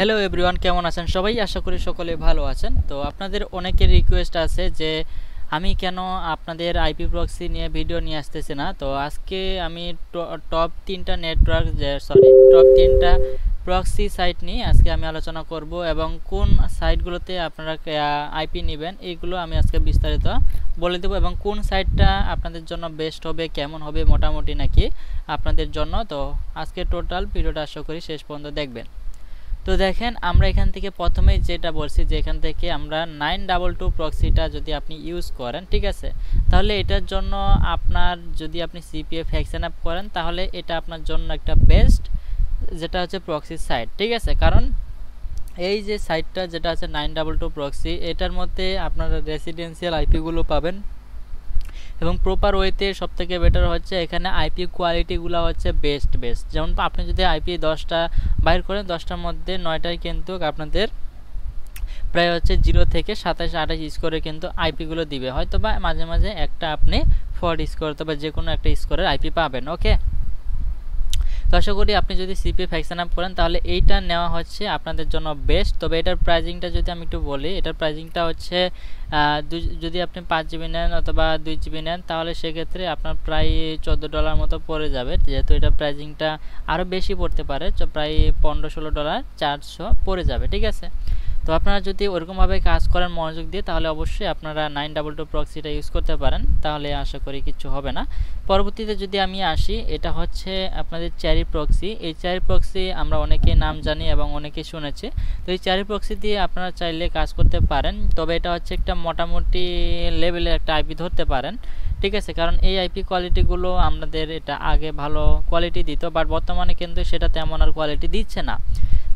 Hello everyone, কেমন আছেন সবাই? আশা করি সকলে ভালো আছেন। তো আপনাদের অনেকের রিকোয়েস্ট আছে যে আমি কেন আপনাদের আইপি প্রক্সি নিয়ে ভিডিও নিয়ে আসতেছি না। তো আজকে আমি টপ 3টা নেটওয়ার্ক টপ 3টা প্রক্সি সাইট নিয়ে আজকে আমি আলোচনা করব এবং কোন সাইটগুলোতে আপনারা আইপি নেবেন এইগুলো আমি আজকে বিস্তারিত বলে দেবো এবং কোন সাইটটা আপনাদের জন্য বেস্ট হবে, কেমন হবে, মোটামুটি নাকি আপনাদের জন্য। তো আজকে টোটাল ভিডিওটা আশা করি শেষ পর্যন্ত দেখবেন। তো দেখেন, আমরা এখান থেকে প্রথমেই যেটা বলছি যে এখান থেকে আমরা 922 প্রক্সিটা যদি আপনি ইউজ করেন, ঠিক আছে, তাহলে এটার জন্য আপনার যদি আপনি সিপিএফ হ্যাকসেন আপ করেন তাহলে এটা আপনার জন্য একটা বেস্ট যেটা হচ্ছে প্রক্সি সাইট, ঠিক আছে। কারণ এই যে সাইটটা যেটা আছে 922 প্রক্সি, এটার মধ্যে আপনারা রেসিডেন্সিয়াল আইপিগুলো পাবেন এবং প্রপার ওয়েতে সবথেকে বেটার হচ্ছে এখানে আইপি কোয়ালিটিগুলো হচ্ছে বেস্ট। যেমন আপনি যদি আইপি 10টা বাইর করেন, 10টার মধ্যে 9টাই কিন্তু আপনাদের প্রায় হচ্ছে 0 থেকে 27-28 স্কোরে কিন্তু আইপিগুলো দিবে, হয়তো বা মাঝে মাঝে একটা আপনি 4 স্কোর অথবা যে কোনো একটা স্কোরের আইপি পাবেন। ওকে, তো আশা করি আপনি যদি সিপিএফ হ্যাকসেন আপ করেন তাহলে এইটা নেওয়া হচ্ছে আপনাদের জন্য বেস্ট। তবে এটার প্রাইজিংটা যদি আমি একটু বলি, এটার প্রাইজিংটা হচ্ছে যদি আপনি 5 জিবি নেন অথবা 2 জিবি নেন তাহলে সেক্ষেত্রে আপনার প্রায় $14 মতো পড়ে যাবে, যেহেতু এটা প্রাইজিংটা আরও বেশি পড়তে পারে, প্রায় $15-16 400 পড়ে যাবে, ঠিক আছে। তো আপনারা যদি ওরকমভাবে কাজ করেন মনোযোগ দিয়ে তাহলে অবশ্যই আপনারা 922 প্রক্সিটা ইউজ করতে পারেন, তাহলে আশা করি কিছু হবে না। পরবর্তীতে যদি আমি আসি, এটা হচ্ছে আপনাদের চেরি প্রক্সি। এই চেরি প্রক্সি আমরা অনেকেই নাম জানি এবং অনেকেই শুনেছি। তো এই চেরি প্রক্সি দিয়ে আপনারা চাইলে কাজ করতে পারেন, তবে এটা হচ্ছে একটা মোটামুটি লেভেলের একটা আইপি ধরতে পারেন, ঠিক আছে। কারণ এই আইপি কোয়ালিটিগুলো আমাদের এটা আগে ভালো কোয়ালিটি দিত, বাট বর্তমানে কিন্তু সেটা তেমন আর কোয়ালিটি দিচ্ছে না।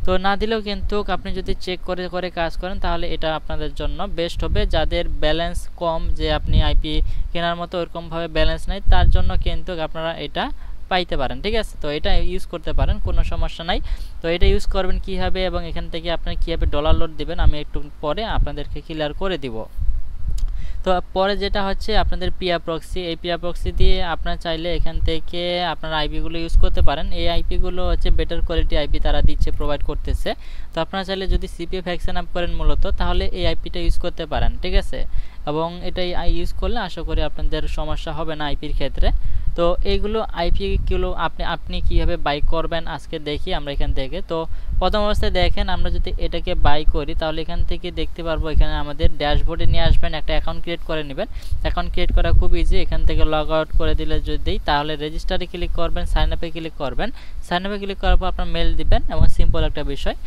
তো না দিলেও কিন্তু আপনি যদি চেক করে করে কাজ করেন তাহলে এটা আপনাদের জন্য বেস্ট হবে। যাদের ব্যালেন্স কম, যে আপনি আইপি কেনার মতো ওরকমভাবে ব্যালেন্স নাই, তার জন্য কিন্তু আপনারা এটা পাইতে পারেন, ঠিক আছে। তো এটা ইউজ করতে পারেন, কোনো সমস্যা নাই। তো এটা ইউজ করবেন কীভাবে এবং এখান থেকে আপনার কীভাবে ডলার লোড দেবেন আমি একটু পরে আপনাদেরকে ক্লিয়ার করে দিব। তো পরে যেটা হচ্ছে আপনাদের পিয়া প্রক্সি, এই পিয়া প্রক্সি দিয়ে আপনারা চাইলে এখান থেকে আপনারা আইপিগুলো ইউজ করতে পারেন। এই আইপিগুলো হচ্ছে বেটার কোয়ালিটি আইপি তারা দিচ্ছে, প্রোভাইড করতেছে। তো আপনারা চাইলে যদি সিপিএফ হ্যাকসেন আপ করেন মূলত, তাহলে এই আইপিটা ইউজ করতে পারেন, ঠিক আছে। এবং এটাই ইউজ করলে আশা করি আপনাদের সমস্যা হবে না আইপির ক্ষেত্রে। তো এইগুলো আইপিগুলো আপনি কীভাবে বাই করবেন আজকে দেখি আমরা এখান থেকে। তো প্রথম অবস্থায় দেখেন, আমরা যদি এটাকে বাই করি তাহলে এখান থেকে দেখতে পারবো এখানে আমাদের ড্যাশবোর্ডে নিয়ে আসবেন, একটা অ্যাকাউন্ট ক্রিয়েট করে নেবেন। অ্যাকাউন্ট ক্রিয়েট করা খুব ইজি, এখান থেকে লগ আউট করে দিলে যদি তাহলে রেজিস্টারে ক্লিক করবেন, সাইন আপে ক্লিক করবেন। সাইন আপে ক্লিক করার পর আপনার মেল দিবেন এবং সিম্পল একটা বিষয়।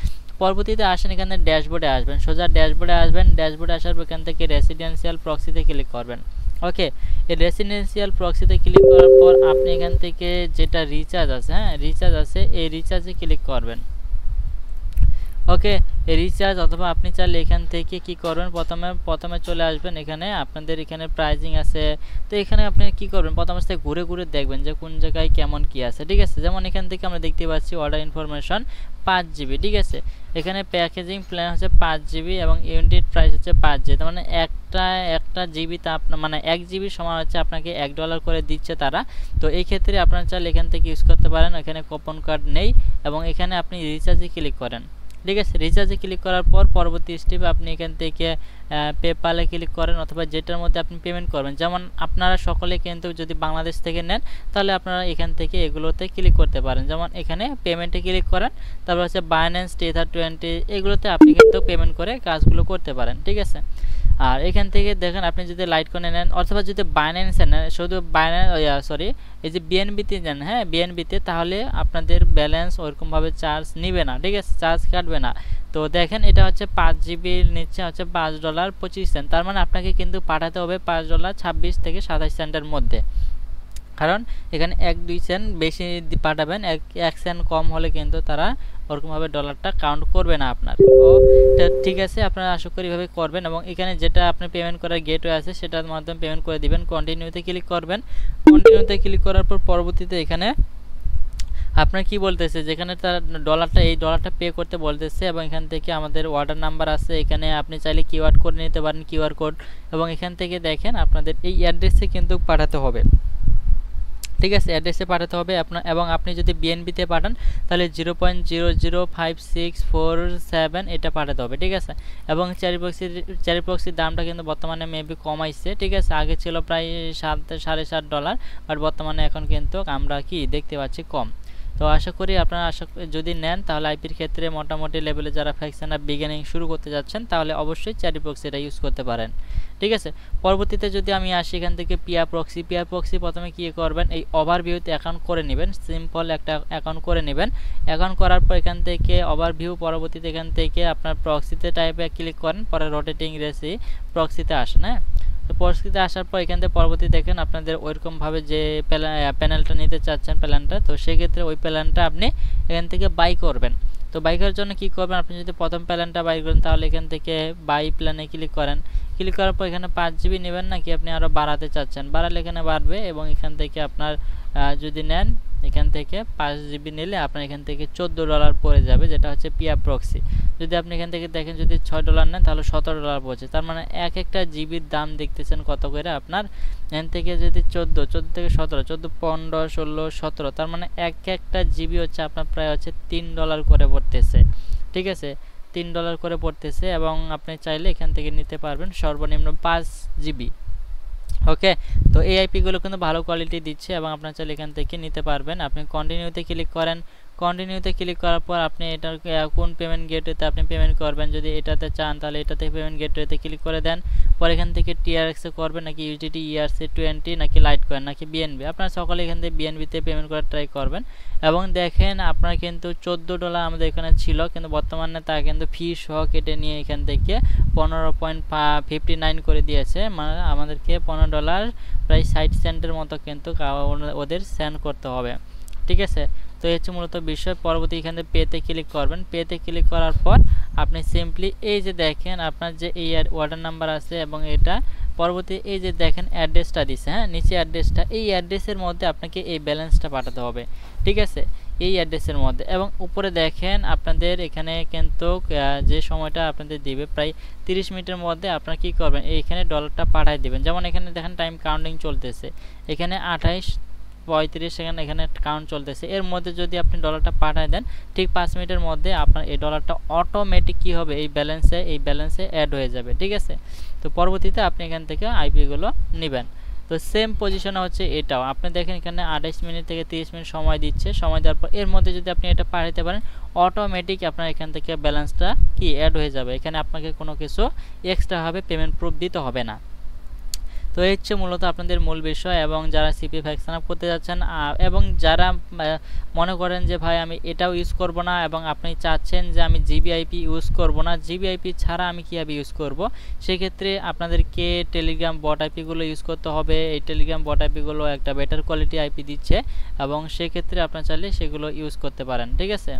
পরবর্তীতে আসেন এখানে ড্যাশবোর্ডে আসবেন, সোজা ড্যাশবোর্ডে আসবেন। ড্যাশবোর্ডে আসার পর এখান থেকে রেসিডেন্সিয়াল প্রক্সিতে ক্লিক করবেন। ওকে, এই রেসিডেন্সিয়াল প্রক্সিতে ক্লিক করার পর আপনি এখান থেকে যেটা রিচার্জ আছে, রিচার্জ আছে, এই রিচার্জে ক্লিক করবেন। ওকে, এই রিচার্জ অথবা আপনি চাইলে এখান থেকে কি করবেন, প্রথমে চলে আসবেন, এখানে আপনাদের এখানে প্রাইজিং আছে। তো এখানে আপনি কি করবেন, প্রথম অবস্থায় ঘুরে ঘুরে দেখবেন যে কোন জায়গায় কেমন কি আছে, ঠিক আছে। যেমন এখান থেকে আমরা দেখতে পাচ্ছি অর্ডার ইনফরমেশন 5 জিবি, ঠিক আছে। এখানে প্যাকেজিং প্ল্যান হচ্ছে 5 জিবি এবং ইউনিট প্রাইস হচ্ছে 5 জিবি, তার মানে একটা জিবিতে আপনার মানে 1 জিবি সমান হচ্ছে আপনাকে $1 করে দিচ্ছে তারা। তো এই ক্ষেত্রে আপনারা চাইলে এখান থেকে ইউজ করতে পারেন, এখানে কুপন কার্ড নেই এবং এখানে আপনি রিচার্জে ক্লিক করেন, ঠিক আছে। রিচার্জে ক্লিক করার পর পরবর্তী স্টেপে আপনি এখান থেকে পেপালে ক্লিক করেন অথবা যেটার মধ্যে আপনি পেমেন্ট করবেন। যেমন আপনারা সকলে কিন্তু যদি বাংলাদেশ থেকে নেন তাহলে আপনারা এখান থেকে এগুলোতে ক্লিক করতে পারেন। যেমন এখানে পেমেন্টে ক্লিক করেন, তারপর হচ্ছে বাইন্যান্স, Tether20, এগুলোতে আপনি কিন্তু পেমেন্ট করে কাজগুলো করতে পারেন, ঠিক আছে। আর এখান থেকে দেখেন আপনি যদি লাইটকয়েনে নেন অথবা যদি বাইন্যান্সে নেন, শুধু এই যে বিএনবিতে নেন, বিএনবিতে, তাহলে আপনাদের ব্যালেন্স ওরকমভাবে চার্জ নিবে না, ঠিক আছে, চার্জ কাটবে না। তো দেখেন এটা হচ্ছে 5 জিবির নিচে হচ্ছে $5.25, তার মানে আপনাকে কিন্তু পাঠাতে হবে $5.26 থেকে 27 সেন্টের মধ্যে। কারণ এখানে 1-2 সেন্ট বেশি পাঠাবেন, 1 সেন্ট কম হলে কিন্তু তারা ওরকমভাবে ডলারটা কাউন্ট করবে না আপনার। ও ঠিক আছে, আপনারা আশা করি এভাবে করবেন এবং এখানে যেটা আপনি পেমেন্ট করার গেটওয়ে আছে সেটার মাধ্যমে পেমেন্ট করে দিবেন। কন্টিনিউতে ক্লিক করবেন। কন্টিনিউতে ক্লিক করার পর পরবর্তীতে এখানে আপনার কি বলতেছে, যেখানে তার এই ডলারটা পে করতে বলতেছে এবং এখান থেকে আমাদের অর্ডার নাম্বার আছে, এখানে আপনি চাইলে কিউআর কোড নিতে পারেন, কিউআর কোড, এবং এখান থেকে দেখেন আপনাদের এই অ্যাড্রেসে কিন্তু পাঠাতে হবে। ঠিক আছে, অ্যাড্রেসে পাঠাতে হবে আপনার। এবং আপনি যদি বিএনবিতে পাঠান তাহলে 0.00564 এটা পাঠাতে হবে, ঠিক আছে। এবং চেরি প্রক্সির দামটা কিন্তু বর্তমানে মেবি কমাইছে, ঠিক আছে। আগে ছিল প্রায় $7.5 বাট বর্তমানে এখন কিন্তু আমরা কি দেখতে পাচ্ছি কম। তো আশা করি আপনারা যদি নেন তাহলে আইপির ক্ষেত্রে মোটামুটি লেভেলে যারা ফ্যাকশনাল বিগিনিং শুরু করতে যাচ্ছেন তাহলে অবশ্যই চেরি প্রক্সিটা ইউজ করতে পারেন, ঠিক আছে। পরবর্তীতে যদি আমি আসি এখান থেকে পিয়া প্রক্সি প্রথমে কি করবেন, এই ওভারভিউতে অ্যাকাউন্ট করে নেবেন, সিম্পল একটা অ্যাকাউন্ট করে নেবেন। অ্যাকাউন্ট করার পর এখান থেকে ওভারভিউ, পরবর্তীতে এখান থেকে আপনার প্রক্সিতে টাইপে ক্লিক করেন, পরে রোটেটিং রেসি প্রক্সিতে আসেন। হ্যাঁ, তো প্রক্সিতে আসার পর এখান থেকে পরবর্তী দেখেন আপনাদের ওইরকমভাবে যে প্যানেলটা নিতে চাচ্ছেন প্ল্যানটা, তো সেক্ষেত্রে ওই প্ল্যানটা আপনি এখান থেকে বাই করবেন। তো বাই করার জন্য কি করবেন, আপনি যদি প্রথম প্ল্যানটা বাই করেন তাহলে এখান থেকে বাই প্ল্যানে ক্লিক করেন। ক্লিক করার পর এখানে 5 GB নেবেন নাকি আপনি আরও বাড়াতে চাচ্ছেন, বাড়ালে এখানে বাড়বে। এবং এখান থেকে আপনার যদি নেন এখান থেকে 5 GB নিলে আপনার এখান থেকে $14 পড়ে যাবে, যেটা হচ্ছে পিয়া প্রক্সি। যদি আপনি এখান থেকে দেখেন যদি $6 নেন তাহলে $17 পড়ছে। তার মানে একটা জিবির দাম দেখতেছেন কত করে আপনার, এখান থেকে যদি 14 থেকে 17, 14, 15, 16, 17, তার মানে একটা জিবি হচ্ছে আপনার প্রায় হচ্ছে $3 করে পড়তেছে, ঠিক আছে। $3 করে পড়তেছে। এবং আপনি চাইলে এখান থেকে নিতে পারবেন সর্বনিম্ন 5 GB। ওকে, তো এই আইপিগুলো কিন্তু ভালো কোয়ালিটি দিচ্ছে এবং আপনার চাইলে এখান থেকে নিতে পারবেন। আপনি কন্টিনিউতে ক্লিক করেন, কন্টিনিউতে ক্লিক করার পর আপনি এটার কোন পেমেন্ট গেটওয়েতে আপনি পেমেন্ট করবেন, যদি এটাতে চান তাহলে এটাতে পেমেন্ট গেটওয়েতে ক্লিক করে দেন। পরে এখান থেকে টিআরএক্সে করবেন নাকি ইউজিটি, ERC20 নাকি লাইট কয়েন নাকি বিএনবি, আপনারা সকলে এখান থেকে বিএনবিতে পেমেন্ট করার ট্রাই করবেন। এবং দেখেন আপনার কিন্তু $14 আমাদের এখানে ছিল, কিন্তু বর্তমানে তা কিন্তু ফি সহ কেটে নিয়ে এখান থেকে 15.59 করে দিয়েছে, মানে আমাদেরকে $15 প্রায় 60 সেন্টের মতো কিন্তু ওদের সেন্ড করতে হবে, ঠিক আছে। তো এই হচ্ছে মূলত বিষয়। পরবর্তী এখানে পেতে ক্লিক করবেন। পেতে ক্লিক করার পর আপনি সিম্পলি এই যে দেখেন আপনার যে এই অর্ডার নাম্বার আছে এবং এটা পরবর্তী এই যে দেখেন অ্যাড্রেসটা দিছে, হ্যাঁ নিচে অ্যাড্রেসটা, এই অ্যাড্রেসের মধ্যে আপনাকে এই ব্যালেন্সটা পাঠাতে হবে, ঠিক আছে, এই অ্যাড্রেসের মধ্যে। এবং উপরে দেখেন আপনাদের এখানে কিন্তু যে সময়টা আপনাদের দিবে প্রায় 30 মিনিটের মধ্যে আপনারা কি করবেন, এইখানে ডলারটা পাঠিয়ে দিবেন। যেমন এখানে দেখেন টাইম কাউন্টিং চলতেছে, এখানে 28:35 সেকেন্ড এখানে কাউন্ট চলতেছে। এর মধ্যে যদি আপনি ডলারটা পাঠিয়ে দেন ঠিক 5 মিনিটের মধ্যে আপনার এই ডলারটা অটোমেটিক কি হবে, এই ব্যালেন্সে অ্যাড হয়ে যাবে, ঠিক আছে। তো পরবর্তীতে আপনি এখান থেকে আইপিগুলো নেবেন। তো সেম পজিশনে হচ্ছে এটাও, আপনি দেখেন এখানে 28 মিনিট থেকে 30 মিনিট সময় দিচ্ছে। সময় দেওয়ার পর এর মধ্যে যদি আপনি এটা পাঠাতে পারেন অটোমেটিক আপনার এখান থেকে ব্যালেন্সটা কি অ্যাড হয়ে যাবে। এখানে আপনাকে কোনো কিছু এক্সট্রাভাবে পেমেন্ট প্রুফ দিতে হবে না। তো এই হচ্ছে মূলত আপনাদের মূল বিষয়। এবং যারা সিপি ফ্যাকশন আপ করতে যাচ্ছেন এবং যারা মনে করেন যে ভাই আমি এটাও ইউজ করব না এবং আপনি চাচ্ছেন যে আমি জিবিআইপি ইউজ করব না, জিবিআইপি ছাড়া আমি কীভাবে ইউজ করব, সেক্ষেত্রে আপনাদেরকে টেলিগ্রাম বট আইপিগুলো ইউজ করতে হবে। এই টেলিগ্রাম বট আইপিগুলো একটা বেটার কোয়ালিটি আইপি দিচ্ছে এবং সেক্ষেত্রে আপনার চাইলে সেগুলো ইউজ করতে পারেন, ঠিক আছে।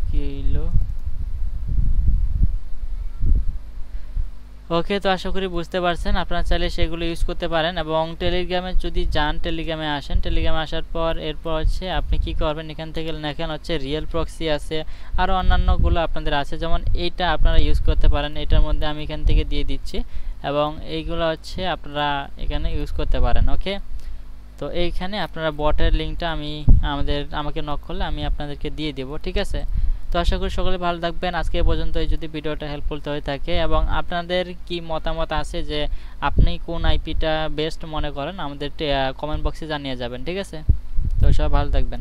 কি হইলো, ওকে, তো আশা করি বুঝতে পারছেন। আপনারা চাইলে সেগুলো ইউজ করতে পারেন। এবং টেলিগ্রামে যদি যান, টেলিগ্রামে আসেন, টেলিগ্রামে আসার পর এরপর হচ্ছে আপনি কি করবেন, এখান থেকে দেখেন হচ্ছে রিয়েল প্রক্সি আছে, আরও অন্যান্যগুলো আপনাদের আছে, যেমন এইটা আপনারা ইউজ করতে পারেন। এটার মধ্যে আমি এখান থেকে দিয়ে দিচ্ছি এবং এইগুলো হচ্ছে আপনারা এখানে ইউজ করতে পারেন। ওকে, তো এইখানে আপনারা বটের লিঙ্কটা আমাকে নক করলে আমি আপনাদেরকে দিয়ে দেবো, ঠিক আছে। তো আশা করি সকলে ভালো থাকবেন। আজকে পর্যন্ত যদি ভিডিওটা হেল্পফুল হয়ে থাকে এবং আপনাদের কি মতামত আছে যে আপনি কোন আইপিটা বেস্ট মনে করেন আমাদের কমেন্ট বক্সে জানিয়ে যাবেন, ঠিক আছে। তো সবাই ভালো থাকবেন।